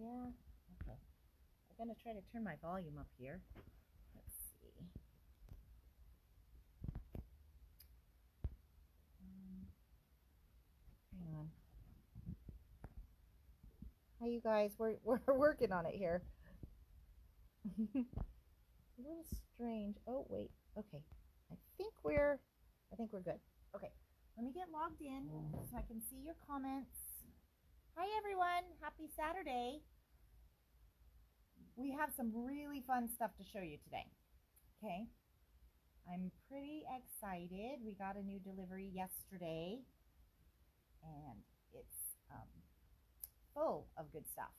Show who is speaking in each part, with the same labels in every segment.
Speaker 1: Yeah. Okay. I'm going to try to turn my volume up here. Let's see. Hang on. Hi, you guys. We're working on it here. A little strange. Oh, wait. Okay. I think we're good. Okay. Let me get logged in so I can see your comments. Hi, everyone. Happy Saturday. We have some really fun stuff to show you today. Okay. I'm pretty excited. We got a new delivery yesterday, and it's full of good stuff.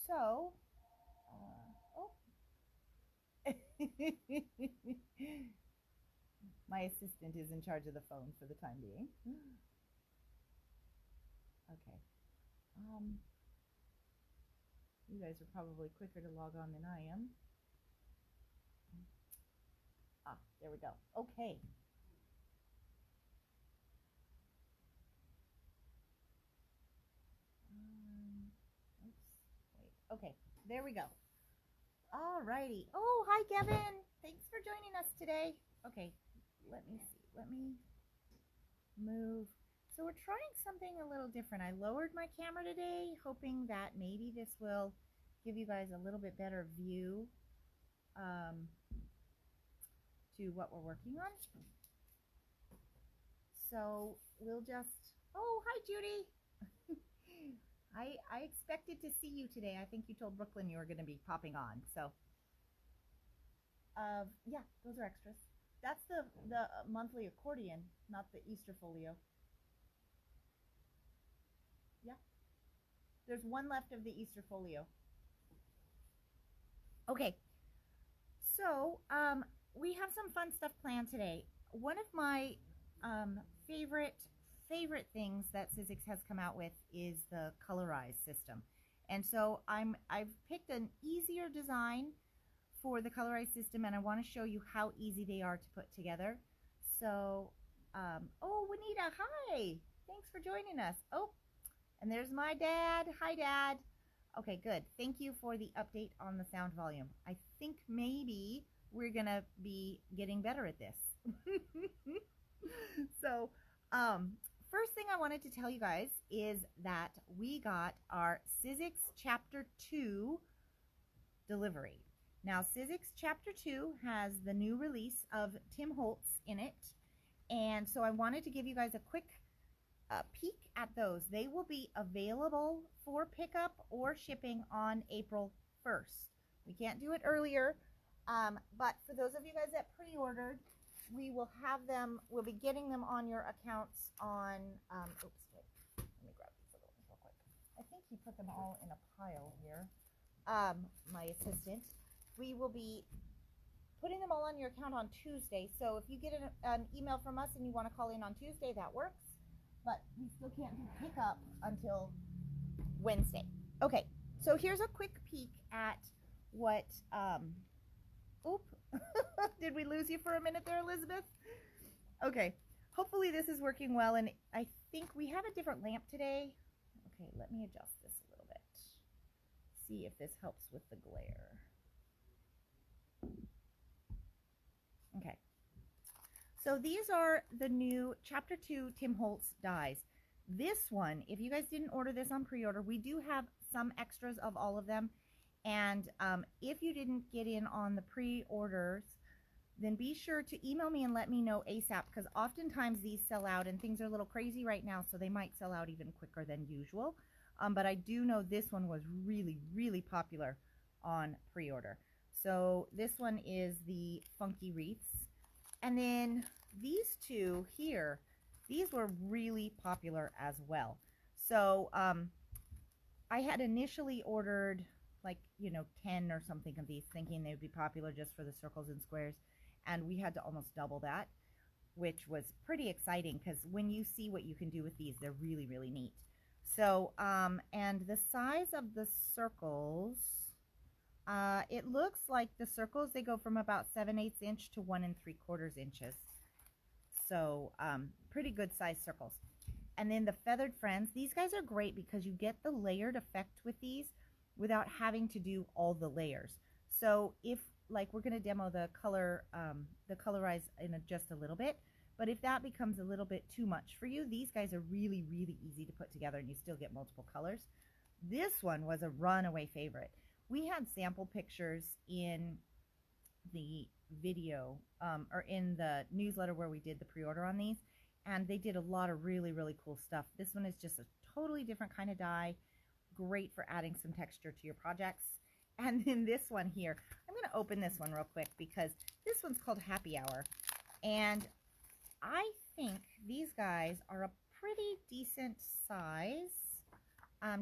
Speaker 1: So, oh. My assistant is in charge of the phone for the time being. Okay. You guys are probably quicker to log on than I am. Ah, there we go. Okay. Oops. Wait. Okay. There we go. All righty. Oh, hi, Kevin. Thanks for joining us today. Okay. Let me see. Let me move. So we're trying something a little different. I lowered my camera today, hoping that maybe this will give you guys a little bit better view to what we're working on. So we'll just, oh, hi, Judy. I expected to see you today. I think you told Brooklyn you were going to be popping on. So, yeah, those are extras. That's the monthly accordion, not the Easter folio. Yeah. There's one left of the Easter folio. Okay. So, we have some fun stuff planned today. One of my favorite things that Sizzix has come out with is the Colorize system. And so I've picked an easier design for the Colorize system, and I want to show you how easy they are to put together. So, oh, Juanita, hi! Thanks for joining us. Oh, and there's my dad. Hi, Dad. Okay, good. Thank you for the update on the sound volume. I think maybe we're going to be getting better at this. So, first thing I wanted to tell you guys is that we got our Sizzix Chapter 2 delivery. Now, Sizzix Chapter 2 has the new release of Tim Holtz in it, and so I wanted to give you guys a quick peek at those. They will be available for pickup or shipping on April 1st. We can't do it earlier, but for those of you guys that pre-ordered, we will have them, we'll be getting them on your accounts on, oops, wait, let me grab these little ones real quick. I think he put them all in a pile here, my assistant. We will be putting them all on your account on Tuesday, so if you get an email from us and you want to call in on Tuesday, that works, but we still can't do pickup until Wednesday. Okay, so here's a quick peek at what, oop, did we lose you for a minute there, Elizabeth? Okay, hopefully this is working well, and I think we have a different lamp today. Okay, let me adjust this a little bit. See if this helps with the glare. Okay, so these are the new Chapter 2 Tim Holtz dies. This one, if you guys didn't order this on pre-order, we do have some extras of all of them. And if you didn't get in on the pre-orders, then be sure to email me and let me know ASAP, because oftentimes these sell out, and things are a little crazy right now, so they might sell out even quicker than usual. But I do know this one was really, really popular on pre-order. So this one is the Funky Wreaths. And then these two here, these were really popular as well. So I had initially ordered like, 10 or something of these, thinking they would be popular just for the circles and squares. And we had to almost double that, which was pretty exciting, because when you see what you can do with these, they're really, really neat. So, and the size of the circles, it looks like the circles, they go from about 7/8 inch to 1 3/4 inches. So, pretty good size circles. And then the feathered friends, these guys are great because you get the layered effect with these. without having to do all the layers. So if, like, we're going to demo the Colorize in just a little bit, but if that becomes a little bit too much for you, these guys are really, really easy to put together and you still get multiple colors. This one was a runaway favorite. We had sample pictures in the video or in the newsletter where we did the pre-order on these, and they did a lot of really, really cool stuff. This one is just a totally different kind of die, great for adding some texture to your projects. And then this one here, I'm going to open this one real quick because this one's called Happy Hour, and I think these guys are a pretty decent size,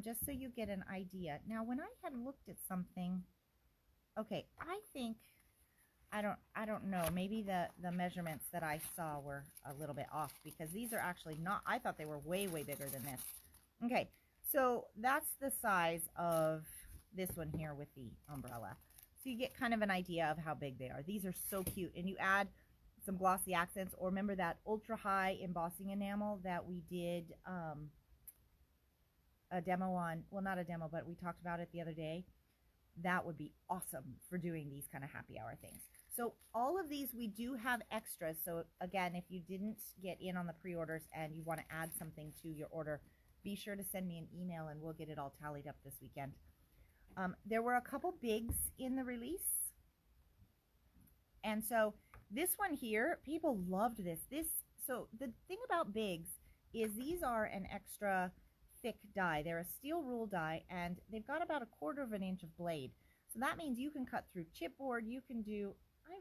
Speaker 1: just so you get an idea. Now, when I had looked at something, okay, I think, I don't know, maybe the measurements that I saw were a little bit off, because these are actually not, I thought they were way, way bigger than this. Okay, so that's the size of this one here with the umbrella. So you get kind of an idea of how big they are. These are so cute, and you add some glossy accents, or remember that ultra high embossing enamel that we did a demo on, well, not a demo, but we talked about it the other day. That would be awesome for doing these kind of happy hour things. So all of these, we do have extras. So again, if you didn't get in on the pre-orders and you want to add something to your order, be sure to send me an email and we'll get it all tallied up this weekend. There were a couple bigs in the release. And so this one here, people loved this. So the thing about bigs is these are an extra thick die. They're a steel rule die, and they've got about 1/4 inch of blade. So that means you can cut through chipboard. You can do, I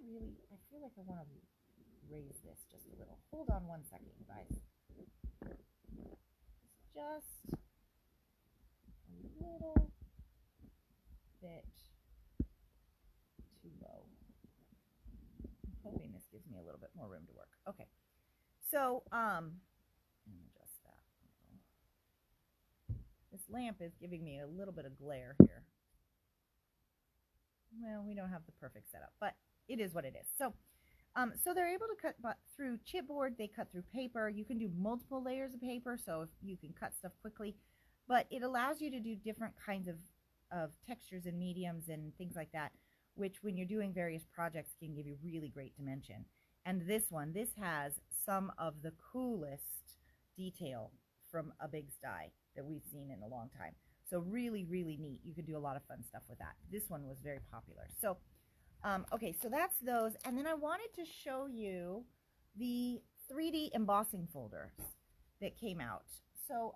Speaker 1: feel like I want to raise this just a little. Hold on one second, you guys. It's just a little bit too low. I'm hoping this gives me a little bit more room to work. Okay, so adjust that. This lamp is giving me a little bit of glare here. Well, we don't have the perfect setup, but it is what it is. So so they're able to cut through chipboard. They cut through paper. You can do multiple layers of paper, so if you can cut stuff quickly, but it allows you to do different kinds of textures and mediums and things like that, which when you're doing various projects can give you really great dimension. And this has some of the coolest detail from a Big's die that we've seen in a long time. So really, really neat. You could do a lot of fun stuff with that. This one was very popular. So, okay, so that's those. And then I wanted to show you the 3D embossing folders that came out. So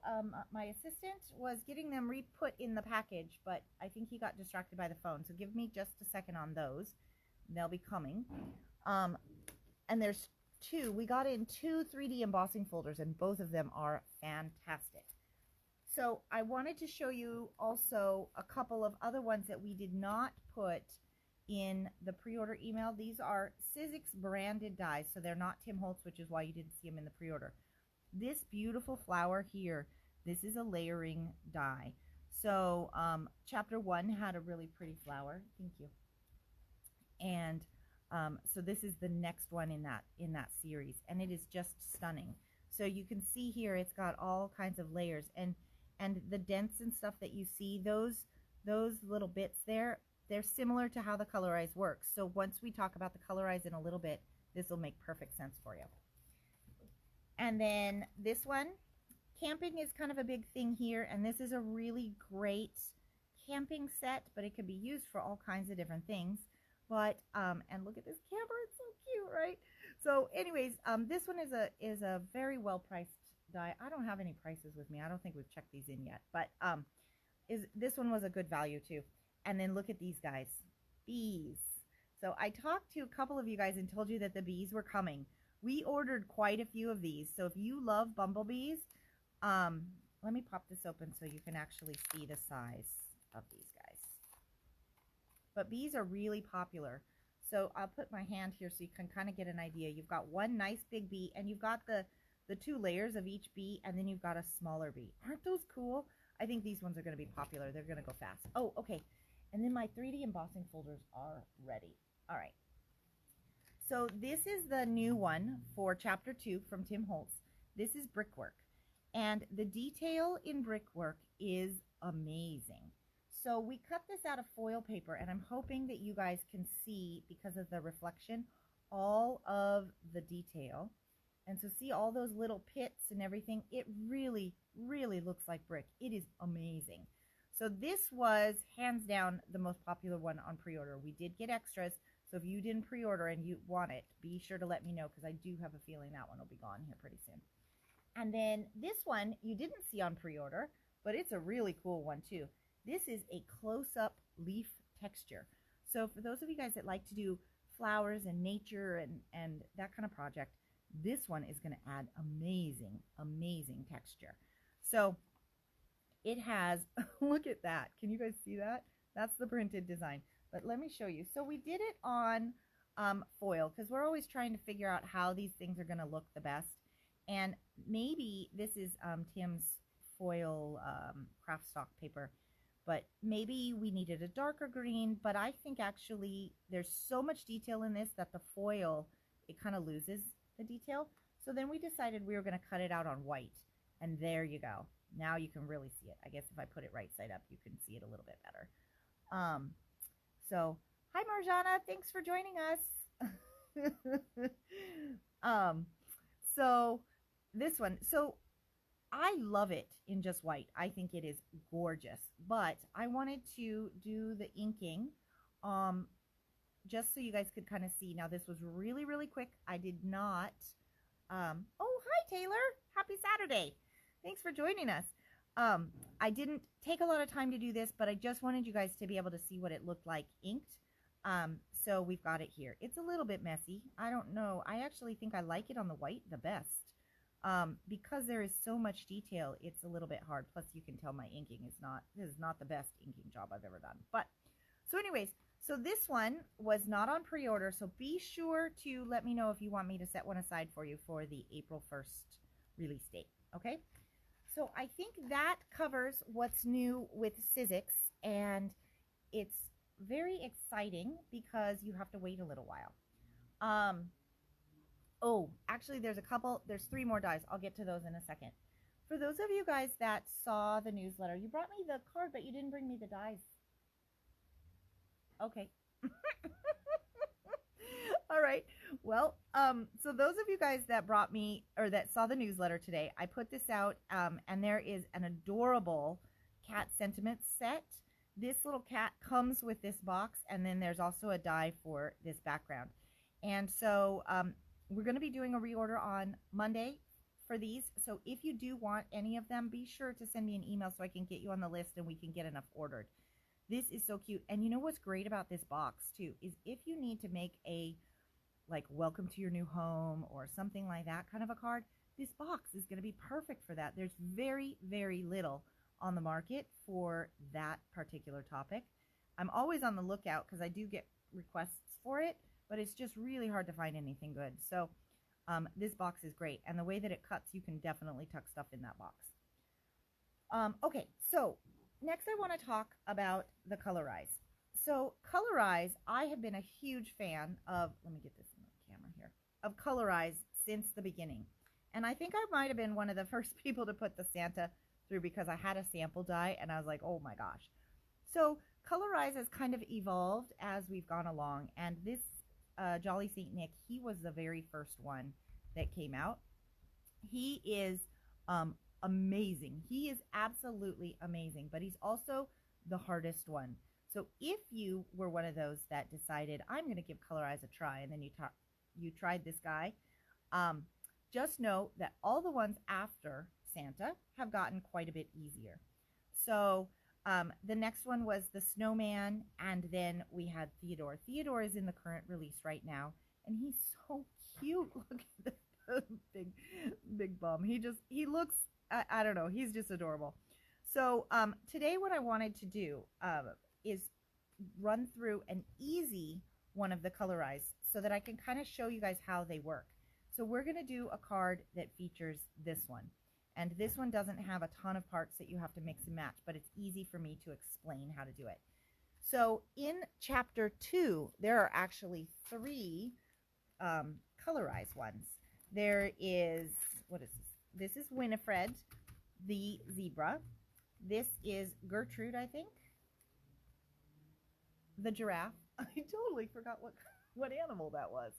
Speaker 1: my assistant was getting them re-put in the package, but I think he got distracted by the phone. So give me just a second on those. They'll be coming. And there's two. We got in 2 3D embossing folders, and both of them are fantastic. So I wanted to show you also a couple of other ones that we did not put in the pre-order email. These are Sizzix branded dies, so they're not Tim Holtz, which is why you didn't see them in the pre-order. This beautiful flower here, this is a layering die. So chapter 1 had a really pretty flower. Thank you. And so this is the next one in that series, and it is just stunning. So you can see here it's got all kinds of layers, and the dents and stuff that you see, those little bits there, they're similar to how the Colorize works. So once we talk about the Colorize in a little bit, this will make perfect sense for you. And then this one, camping is kind of a big thing here, and this is a really great camping set, but it can be used for all kinds of different things. But and look at this camper, it's so cute, right? So anyways, this one is a very well priced die. I don't have any prices with me. I don't think we've checked these in yet, but this one was a good value too. And then look at these guys, bees. So I talked to a couple of you guys and told you that the bees were coming. We ordered quite a few of these. So if you love bumblebees, let me pop this open so you can actually see the size of these guys. But bees are really popular. So I'll put my hand here so you can kind of get an idea. You've got one nice big bee, and you've got the 2 layers of each bee, and then you've got a smaller bee. Aren't those cool? I think these ones are going to be popular. They're going to go fast. Oh, okay. And then my 3D embossing folders are ready. All right. So this is the new one for chapter 2 from Tim Holtz. This is brickwork, and the detail in brickwork is amazing. So we cut this out of foil paper, and I'm hoping that you guys can see, because of the reflection, all of the detail. And so see all those little pits and everything? It really, really looks like brick. It is amazing. So this was hands down the most popular one on pre-order. We did get extras, so if you didn't pre-order and you want it, be sure to let me know, because I do have a feeling that one will be gone here pretty soon. And then this one you didn't see on pre-order, but it's a really cool one too. This is a close-up leaf texture. So for those of you guys that like to do flowers and nature and that kind of project, this one is going to add amazing, amazing texture. So it has, look at that. Can you guys see that? That's the printed design. But let me show you. So we did it on foil, because we're always trying to figure out how these things are going to look the best. And maybe this is Tim's foil craft stock paper, but maybe we needed a darker green. But I think actually there's so much detail in this that the foil, it kind of loses the detail. So then we decided we were going to cut it out on white, and there you go. Now you can really see it. I guess if I put it right side up, you can see it a little bit better. So hi Marjana, thanks for joining us. So this one, so I love it in just white. I think it is gorgeous, but I wanted to do the inking just so you guys could kind of see. Now this was really, really quick. I did not oh, hi Taylor, happy Saturday, thanks for joining us. I didn't take a lot of time to do this, but I just wanted you guys to be able to see what it looked like inked. So we've got it here. It's a little bit messy. I don't know. I actually think I like it on the white the best. Because there is so much detail, it's a little bit hard. Plus you can tell my inking is not the best inking job I've ever done. But so anyways, so this one was not on pre-order. So be sure to let me know if you want me to set one aside for you for the April 1st release date. Okay. So I think that covers what's new with Sizzix, and it's very exciting because you have to wait a little while. Oh, actually there's 3 more dies. I'll get to those in a second. For those of you guys that saw the newsletter, you brought me the card, but you didn't bring me the dies. Okay. All right. Well, so those of you guys that brought me, or that saw the newsletter today, I put this out, and there is an adorable cat sentiment set. This little cat comes with this box, and then there's also a die for this background. And so we're going to be doing a reorder on Monday for these. So if you do want any of them, be sure to send me an email so I can get you on the list and we can get enough ordered. This is so cute. And you know what's great about this box too is if you need to make a like welcome to your new home or something like that kind of a card, this box is going to be perfect for that. There's very, very little on the market for that particular topic. I'm always on the lookout because I do get requests for it, but it's just really hard to find anything good. So this box is great. And the way that it cuts, you can definitely tuck stuff in that box. Okay, so next I want to talk about the Colorize. So Colorize, I have been a huge fan of, let me get this in the camera here, of Colorize since the beginning. And I think I might have been one of the first people to put the Santa through because I had a sample die and I was like, oh my gosh. So Colorize has kind of evolved as we've gone along. And this Jolly St. Nick, he was the very first one that came out. He is amazing. He is absolutely amazing, but he's also the hardest one. So if you were one of those that decided, I'm going to give Colorize a try, and then you tried this guy, just know that all the ones after Santa have gotten quite a bit easier. So the next one was the Snowman, and then we had Theodore. Theodore is in the current release right now, and he's so cute. Look at the big bum. He looks, I don't know, he's just adorable. So today what I wanted to do is run through an easy one of the Colorize so that I can kind of show you guys how they work. So we're going to do a card that features this one. And this one doesn't have a ton of parts that you have to mix and match, but it's easy for me to explain how to do it. So in chapter 2, there are actually 3 Colorize ones. There is, what is this? This is Winifred, the zebra. This is Gertrude, I think. the giraffe. I totally forgot what animal that was.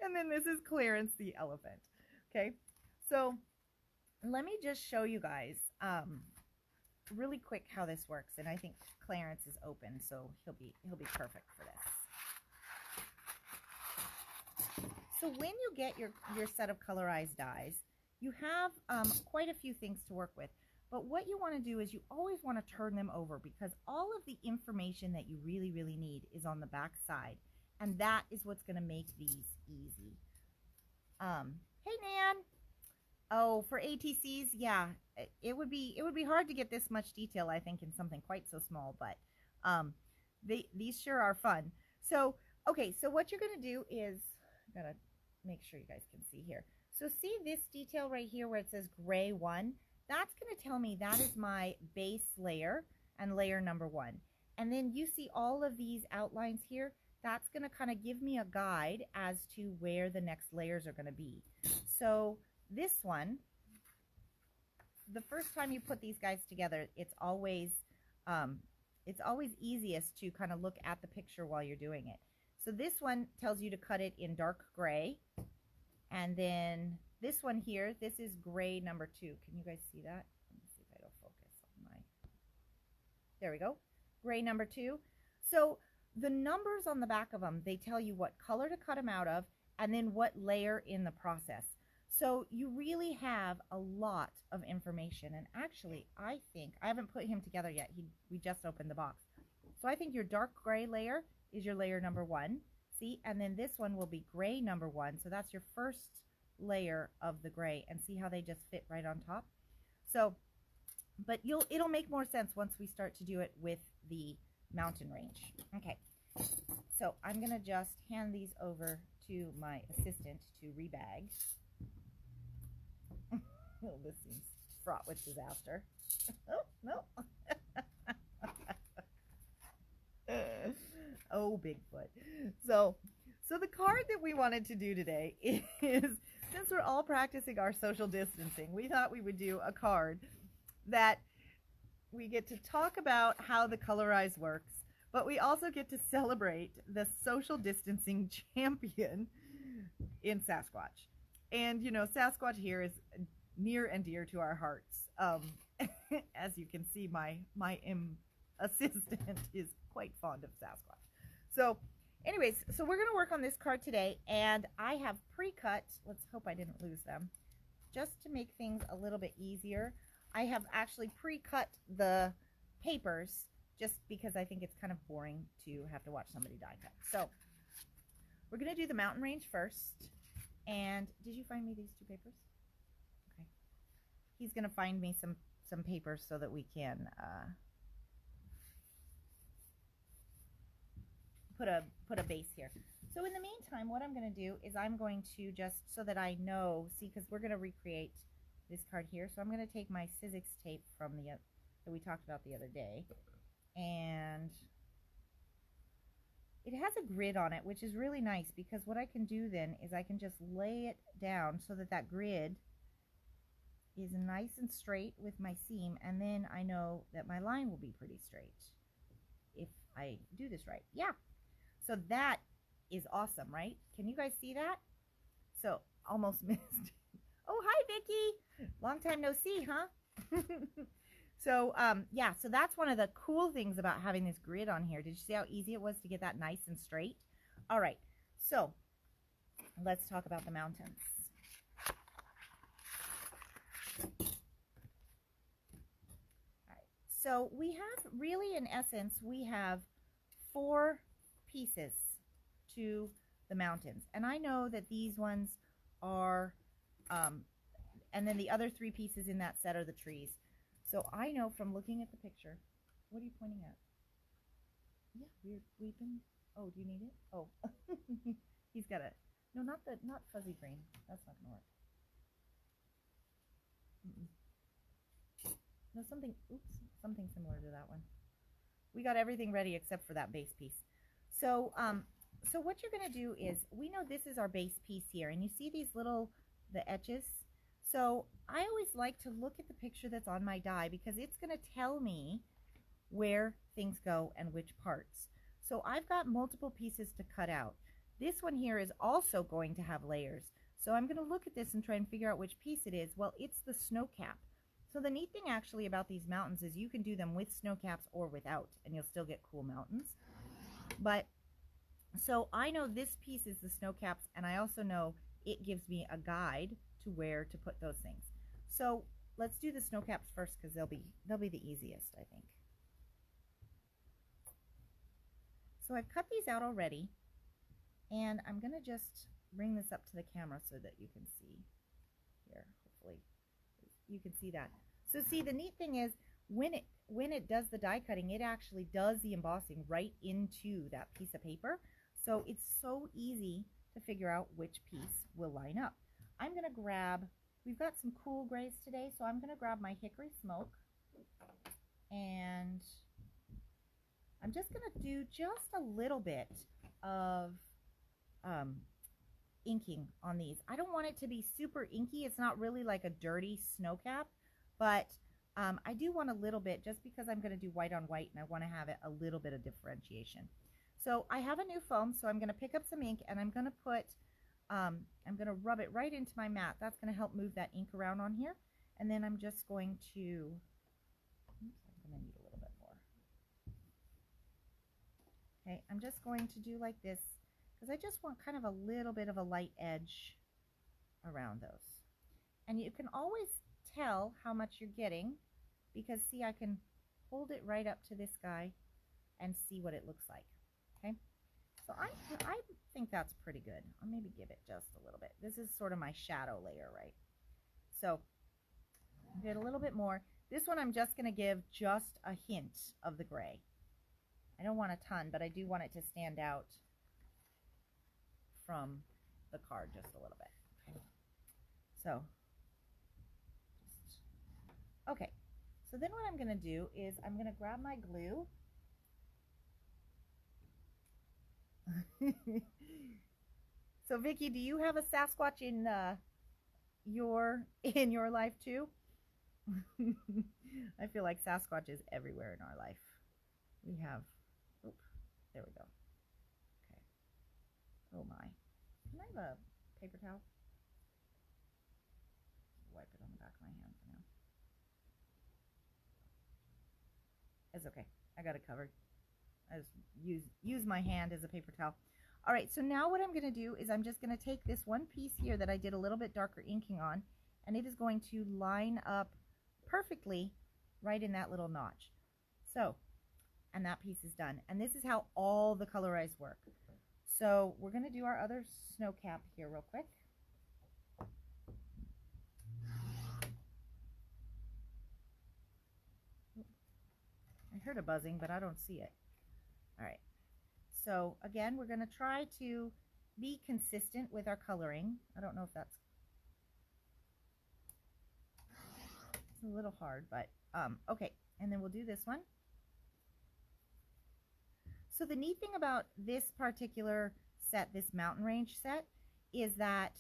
Speaker 1: And then this is Clarence the elephant. Okay, so let me just show you guys really quick how this works. And I think Clarence is open, so he'll be perfect for this. So when you get your set of Colorize dies, you have quite a few things to work with. But what you want to do is you always want to turn them over, because all of the information that you really, really need is on the back side. And that is what's going to make these easy. Hey, Nan. Oh, for ATCs, yeah, it would be hard to get this much detail, I think, in something quite so small. But these sure are fun. So, okay, so what you're going to do is, I'm going to make sure you guys can see here. So see this detail right here where it says gray 1? That's going to tell me that is my base layer and layer number 1. And then you see all of these outlines here. That's going to kind of give me a guide as to where the next layers are going to be. So this one, the first time you put these guys together, it's always easiest to kind of look at the picture while you're doing it. So this one tells you to cut it in dark gray. And then this one here, this is gray number 2. Can you guys see that? Let me see if it'll focus on my... There we go. Gray number 2. So the numbers on the back of them, they tell you what color to cut them out of and then what layer in the process. So you really have a lot of information. And actually, I think, I haven't put him together yet. We just opened the box. So I think your dark gray layer is your layer number 1. See, and then this one will be gray number 1. So that's your first layer of the gray, and see how they just fit right on top. So, but it'll make more sense once we start to do it with the mountain range. Okay, so I'm gonna just hand these over to my assistant to rebag. Oh, this seems fraught with disaster. Oh, no. Oh, Bigfoot. So the card that we wanted to do today is, since we're all practicing our social distancing, we thought we would do a card that we get to talk about how the Colorize works, but we also get to celebrate the social distancing champion in Sasquatch. And, you know, Sasquatch here is near and dear to our hearts. As you can see, my assistant is quite fond of Sasquatch. So anyways, so we're going to work on this card today, and I have pre-cut, let's hope I didn't lose them, just to make things a little bit easier. I have actually pre-cut the papers just because I think it's kind of boring to have to watch somebody die cut. So we're going to do the mountain range first. And did you find me these 2 papers? Okay. He's going to find me some papers so that we can put a base here. So in the meantime, what I'm going to do is I'm going to, just so that I know, see, because we're going to recreate this card here. So I'm going to take my Sizzix tape from that we talked about the other day, and it has a grid on it, which is really nice, because what I can do then is I can just lay it down so that that grid is nice and straight with my seam, and then I know that my line will be pretty straight if I do this right. Yeah. So that is awesome, right? Can you guys see that? So almost missed. Oh, hi, Vicky. Long time no see, huh? So, yeah, so that's one of the cool things about having this grid on here. Did you see how easy it was to get that nice and straight? All right, so let's talk about the mountains. All right, so we have really, in essence, we have 4 pieces to the mountains. And I know that these ones are, and then the other 3 pieces in that set are the trees. So I know from looking at the picture, what are you pointing at? Yeah, we've been, oh, do you need it? Oh, he's got a, no, not fuzzy green. That's not going to work. No, something, oops, something similar to that one. We got everything ready except for that base piece. So, so what you're going to do is, we know this is our base piece here, and you see these little, the edges. So I always like to look at the picture that's on my die, because it's going to tell me where things go and which parts. So I've got multiple pieces to cut out. This one here is also going to have layers. So I'm going to look at this and try and figure out which piece it is. Well, it's the snow cap. So the neat thing actually about these mountains is you can do them with snow caps or without, and you'll still get cool mountains. But so I know this piece is the snow caps, and I also know it gives me a guide to where to put those things. So let's do the snow caps first because they'll be the easiest, I think. So I've cut these out already, and I'm going to just bring this up to the camera so that you can see here. Hopefully you can see that. So see, the neat thing is when it does the die cutting, it actually does the embossing right into that piece of paper. So it's so easy to figure out which piece will line up. I'm going to grab, we've got some cool grays today, so I'm going to grab my hickory smoke, and I'm just going to do just a little bit of inking on these. I don't want it to be super inky. It's not really like a dirty snow cap, but I do want a little bit just because I'm going to do white on white and I want to have it a little bit of differentiation. So I have a new foam, so I'm going to pick up some ink and I'm going to put, I'm going to rub it right into my mat. That's going to help move that ink around on here. And then I'm just going to, oops, I'm going to need a little bit more. Okay, I'm just going to do like this because I just want kind of a little bit of a light edge around those. And you can always tell how much you're getting because see, I can hold it right up to this guy and see what it looks like. Okay, so I think that's pretty good. I'll maybe give it just a little bit. This is sort of my shadow layer, right? So get a little bit more. This one I'm just going to give just a hint of the gray. I don't want a ton, but I do want it to stand out from the card just a little bit. Okay. So, okay. So then what I'm going to do is I'm going to grab my glue. So Vicki, do you have a Sasquatch in your life too? I feel like Sasquatch is everywhere in our life. We have, oop, there we go. Okay. Oh my. Can I have a paper towel? Wipe it on the back of my hand for now. It's okay. I got it covered. I just use my hand as a paper towel. All right, so now what I'm going to do is I'm just going to take this one piece here that I did a little bit darker inking on, and it is going to line up perfectly right in that little notch. So, and that piece is done. And this is how all the Colorize work. So we're going to do our other snow cap here real quick. I heard a buzzing, but I don't see it. All right. So again, we're going to try to be consistent with our coloring. I don't know if that's it's a little hard, but okay. And then we'll do this one. So the neat thing about this particular set, this mountain range set, is that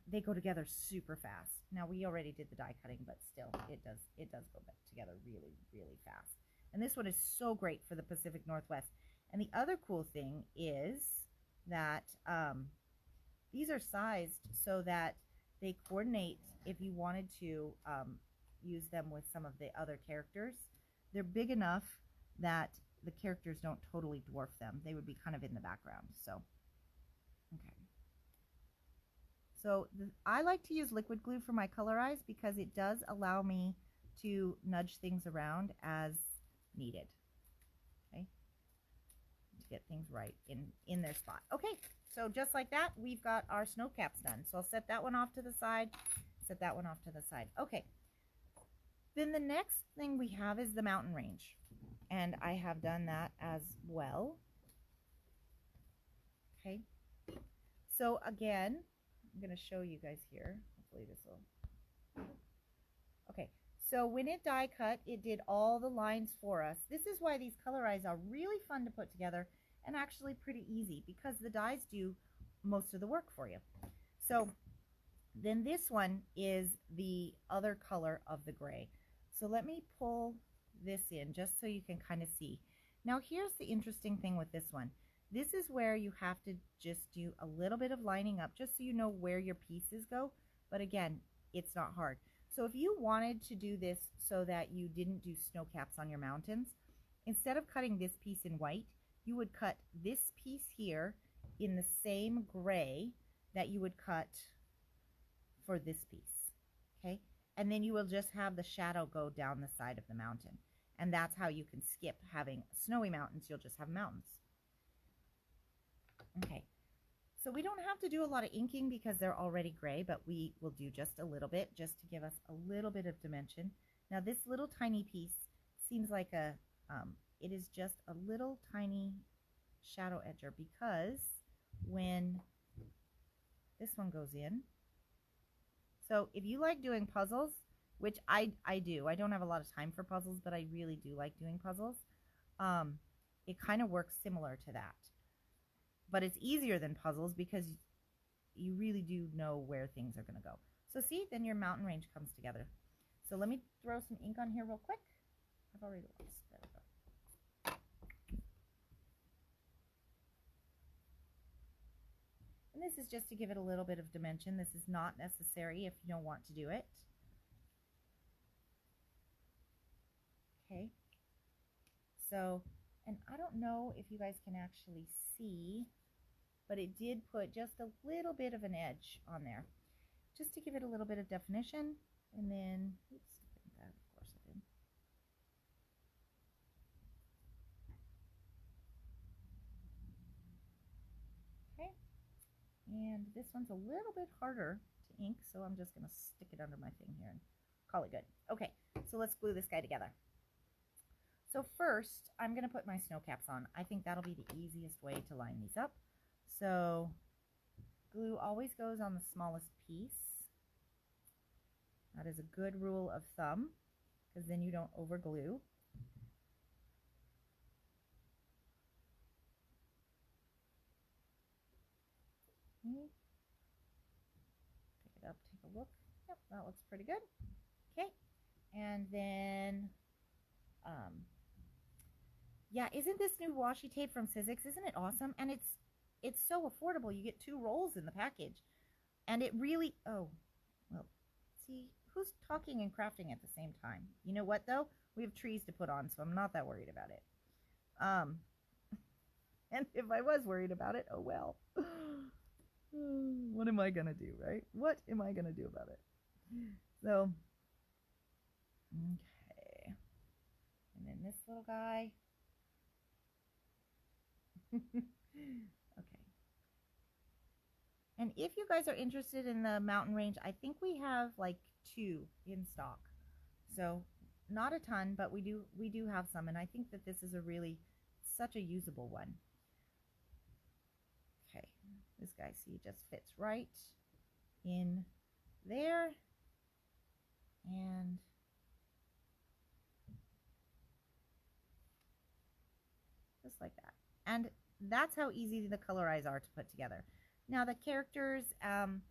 Speaker 1: they go together super fast. Now we already did the die cutting, but still it does go back together really, really fast. And this one is so great for the Pacific Northwest. And the other cool thing is that these are sized so that they coordinate if you wanted to use them with some of the other characters. They're big enough that the characters don't totally dwarf them. They would be kind of in the background. So, okay. So I like to use liquid glue for my Colorize because it does allow me to nudge things around as needed. Okay. To get things right in their spot. Okay. So just like that, we've got our snow caps done. So I'll set that one off to the side, set that one off to the side. Okay. Then the next thing we have is the mountain range. And I have done that as well. Okay. So again, I'm going to show you guys here. Hopefully this will. Okay. So when it die cut, it did all the lines for us. This is why these Colorize are really fun to put together and actually pretty easy because the dies do most of the work for you. So then this one is the other color of the gray. So let me pull this in just so you can kind of see. Now here's the interesting thing with this one. This is where you have to just do a little bit of lining up just so you know where your pieces go. But again, it's not hard. So if you wanted to do this so that you didn't do snow caps on your mountains, instead of cutting this piece in white, you would cut this piece here in the same gray that you would cut for this piece, okay? And then you will just have the shadow go down the side of the mountain. And that's how you can skip having snowy mountains. You'll just have mountains. Okay, so we don't have to do a lot of inking because they're already gray, but we will do just a little bit just to give us a little bit of dimension. Now this little tiny piece seems like it is just a little tiny shadow edger, because when this one goes in, so if you like doing puzzles, which I do, I don't have a lot of time for puzzles, but I really do like doing puzzles, it kind of works similar to that. But it's easier than puzzles because you really do know where things are going to go. So see, then your mountain range comes together. So let me throw some ink on here real quick. I've already lost. There we go. And this is just to give it a little bit of dimension. This is not necessary if you don't want to do it. Okay. So, and I don't know if you guys can actually see, but it did put just a little bit of an edge on there, just to give it a little bit of definition. And then, oops, that, of course I did. Okay, and this one's a little bit harder to ink, so I'm just going to stick it under my thing here and call it good. Okay, so let's glue this guy together. So first, I'm going to put my snow caps on. I think that'll be the easiest way to line these up. So glue always goes on the smallest piece. That is a good rule of thumb, because then you don't over glue. Okay. Pick it up, take a look. Yep, that looks pretty good. Okay, and then yeah, isn't this new washi tape from Sizzix, isn't it awesome? And it's so affordable. You get 2 rolls in the package. And it really, oh, well, see, who's talking and crafting at the same time? You know what, though? We have trees to put on, so I'm not that worried about it. And if I was worried about it, oh well. What am I going to do, right? What am I going to do about it? So, okay. And then this little guy. Okay. And if you guys are interested in the mountain range, I think we have like 2 in stock. So not a ton, but we do have some, and I think that this is a really such a usable one. Okay, this guy, see, just fits right in there, and just like that. And that's how easy the Colorize are to put together. Now the characters and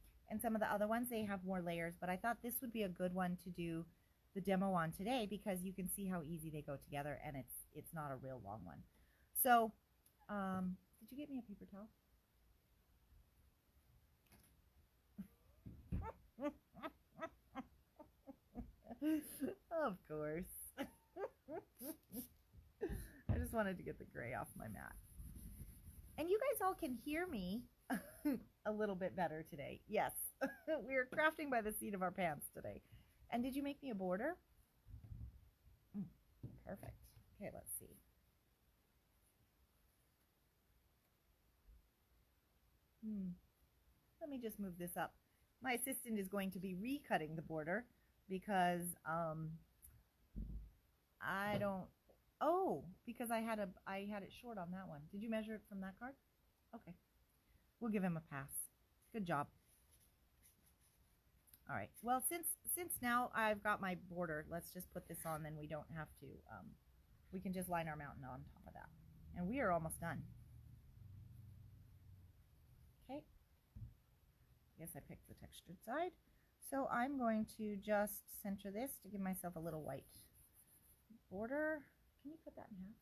Speaker 1: some of the other ones, they have more layers, but I thought this would be a good one to do the demo on today, because you can see how easy they go together, and it's not a real long one. So did you get me a paper towel? Of course. I just wanted to get the gray off my mat. And you guys all can hear me a little bit better today. Yes, we're crafting by the seat of our pants today. And did you make me a border? Perfect. Okay, let's see. Let me just move this up. My assistant is going to be recutting the border because I don't. Oh, because I had it short on that one. Did you measure it from that card? Okay. We'll give him a pass. Good job. All right. Well, since now I've got my border, let's just put this on, then we don't have to, we can just line our mountain on top of that. And we are almost done. Okay. I guess I picked the textured side. So I'm going to just center this to give myself a little white border. Can you cut that in half?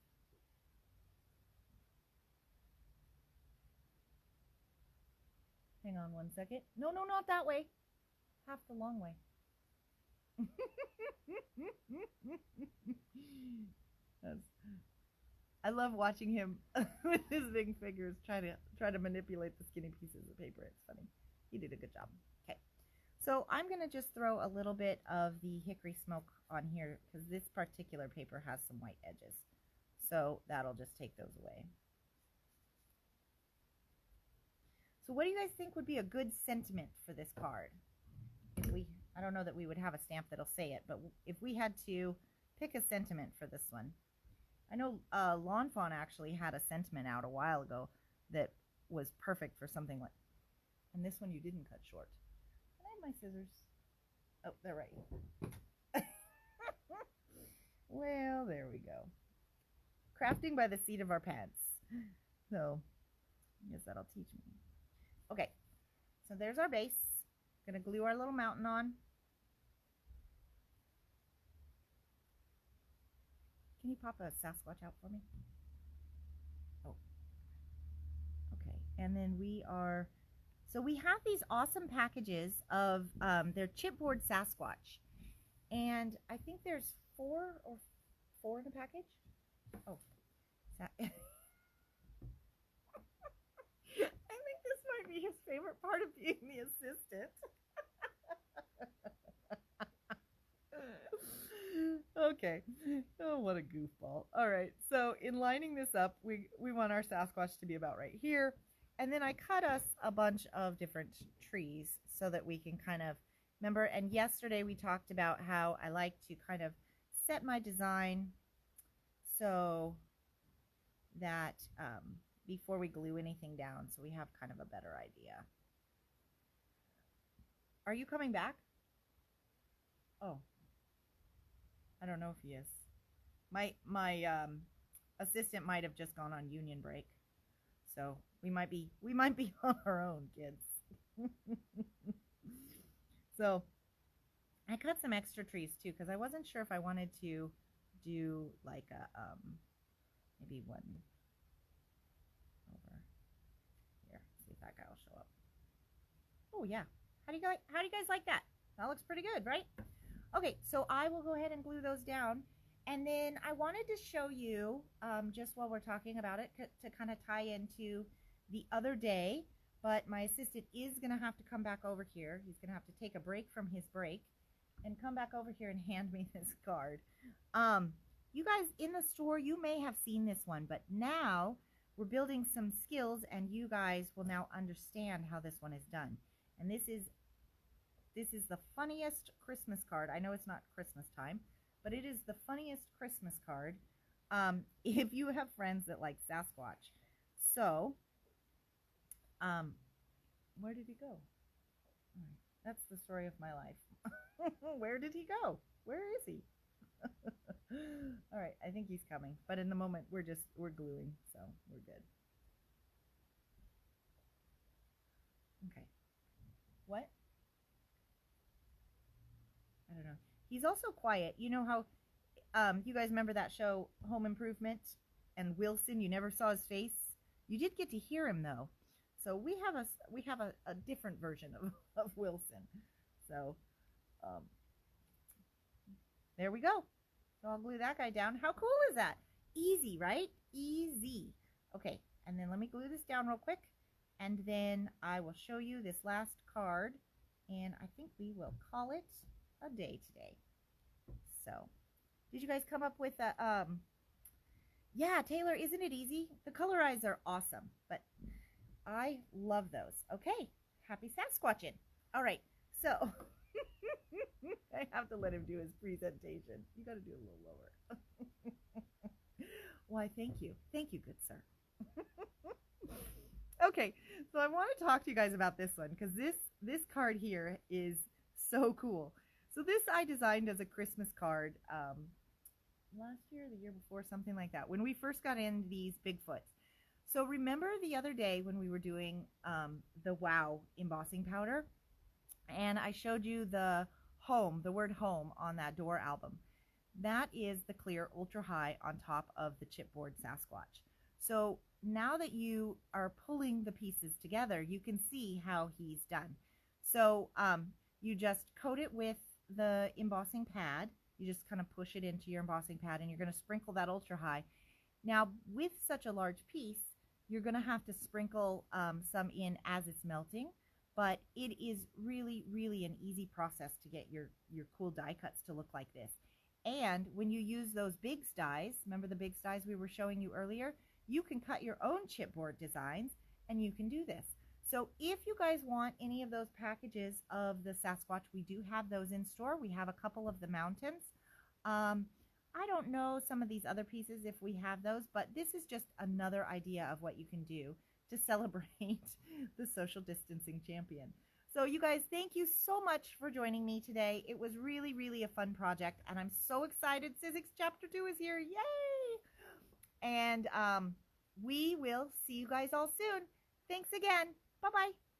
Speaker 1: Hang on one second. No, no, not that way. Half the long way. I love watching him with his big fingers try to manipulate the skinny pieces of paper. It's funny. He did a good job. Okay, so I'm gonna just throw a little bit of the hickory smoke on here because this particular paper has some white edges. So that'll just take those away. So what do you guys think would be a good sentiment for this card? I don't know that we would have a stamp that'll say it, but if we had to pick a sentiment for this one, I know Lawn Fawn actually had a sentiment out a while ago that was perfect for something like, and this one you didn't cut short. Can I have my scissors? Oh, they're right. Well, there we go. Crafting by the seat of our pants. So, I guess that'll teach me. Okay, so there's our base. Gonna glue our little mountain on. Can you pop a Sasquatch out for me? Oh, okay. And then so we have these awesome packages of their chipboard Sasquatch, and I think there's four in the package. Oh, I think this might be his favorite part of being the assistant. Okay. Oh, what a goofball. All right. So in lining this up, we want our Sasquatch to be about right here. And then I cut us a bunch of different trees so that we can kind of remember. And yesterday we talked about how I like to kind of set my design so that before we glue anything down, so we have kind of a better idea. Are you coming back? Oh, I don't know if he is. My assistant might have just gone on union break, so we might be on our own, kids. So I cut some extra trees too because I wasn't sure if I wanted to do like a maybe one over here. See if that guy will show up. Oh yeah. How do you guys like that? That looks pretty good, right? Okay, so I will go ahead and glue those down. And then I wanted to show you, just while we're talking about it, to kind of tie into the other day, but my assistant is going to have to come back over here. He's going to have to take a break from his break and come back over here and hand me this card. You guys in the store, you may have seen this one, but now we're building some skills and you guys will now understand how this one is done. And this is the funniest Christmas card. I know it's not Christmas time, but it is the funniest Christmas card if you have friends that like Sasquatch. So, where did he go? That's the story of my life. Where did he go? Where is he? All right, I think he's coming, but in the moment we're gluing, so we're good. Okay. What? I don't know. He's also quiet. You know how you guys remember that show Home Improvement and Wilson? You never saw his face. You did get to hear him though. So we have a different version of Wilson. So there we go. So I'll glue that guy down. How cool is that? Easy, right? Easy. Okay, and then let me glue this down real quick, and then I will show you this last card, and I think we will call it a day today. So, did you guys come up with a, yeah, Taylor, isn't it easy? The Colorize are awesome, but I love those. Okay, happy Sasquatching. All right, so I have to let him do his presentation. You got to do it a little lower. Why, thank you. Thank you, good sir. Okay, so I want to talk to you guys about this one because this card here is so cool. So this I designed as a Christmas card last year, the year before, something like that, when we first got in these Bigfoots. So remember the other day when we were doing the Wow embossing powder, and I showed you the home, the word home on that door album. that is the clear ultra high on top of the chipboard Sasquatch. So now that you are pulling the pieces together, you can see how he's done. So you just coat it with the embossing pad. You just kind of push it into your embossing pad, and you're going to sprinkle that ultra high. Now, with such a large piece, you're going to have to sprinkle some in as it's melting, but it is really, really an easy process to get your cool die cuts to look like this. And when you use those Biggs dies, remember the Biggs dies we were showing you earlier? You can cut your own chipboard designs, and you can do this. So if you guys want any of those packages of the Sasquatch, we do have those in store. We have a couple of the mountains. I don't know some of these other pieces if we have those, but this is just another idea of what you can do to celebrate the social distancing champion. So you guys, thank you so much for joining me today. It was really, really a fun project, and I'm so excited. Sizzix Chapter 2 is here. Yay! And we will see you guys all soon. Thanks again. Bye-bye.